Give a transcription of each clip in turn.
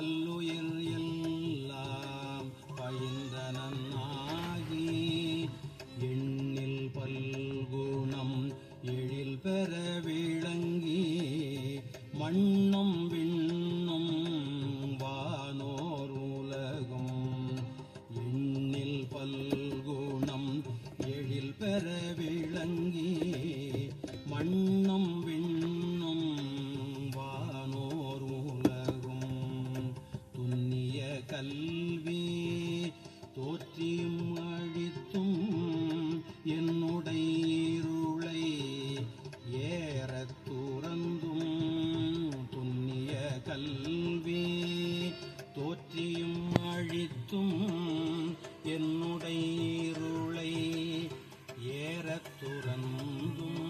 பல்லுயிர் எல்லாம் பயின்றனாகி எண்ணில் பல்குணம் எழில் பெற விளங்கி மண்ணும் விண்ணும் வானோர் உலகும் எண்ணில் பல்குணம் எழில் பெற விளங்கி மண்ணும் விண்ணும் வானோர் உலகும் துன்னிய கல்வி தோற்றியும் அழித்தும் என்னுடைய இருளை ஏறத் துறந்தும் துன்னிய கல்வி தோற்றியும் அழித்தும் என்னுடைய இருளை ஏறத் துறந்தும்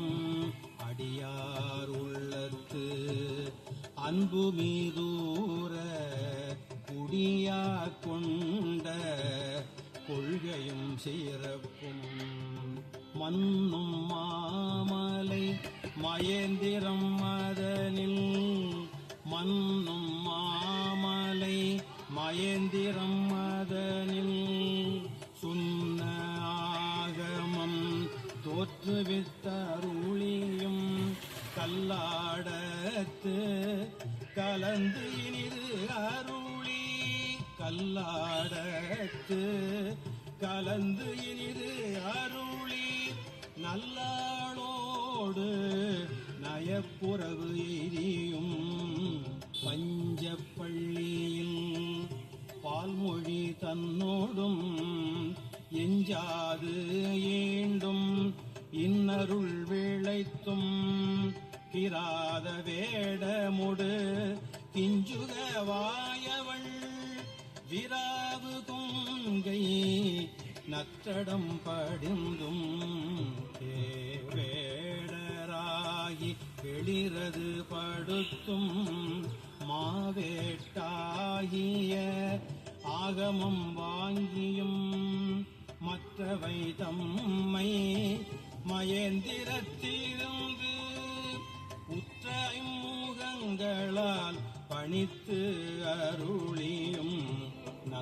அடியார் உள்ளத்து அன்பு மீதூர குடியா கொண்ட கொள்கையும் சிறப்பும் மன்னும் மாமலை மயந்திரம் அதனில் மன்னும் மாமலை மயந்திரம் அதனில் சுன்ன ஆகமம் தோற்றுவித்தருளியும் கல்லாடத்து கலந்து இனிது அருளி கல்லாடத்து கலந்து இனிது அருளி நல்லாளோடு நயப்புறவு எய்தியும் பஞ்சப்பள்ளியில் பால்மொழி தன்னோடும் எஞ்சாது ஏண்டும் இன்னருள் விளைத்தும் கிராத வேடமுடு கிஞ்சுக வாயவள் விராவு கொங்கை நற்றடம் படிந்தும் வேடராகி வெளிரது படுத்தும் மாவேட்டாகிய ஆகமம் வாங்கியும் மற்றவை தம்மை மயந்திரத்திலிருந்து உற்ற முகங்களால் பணித்து அருளி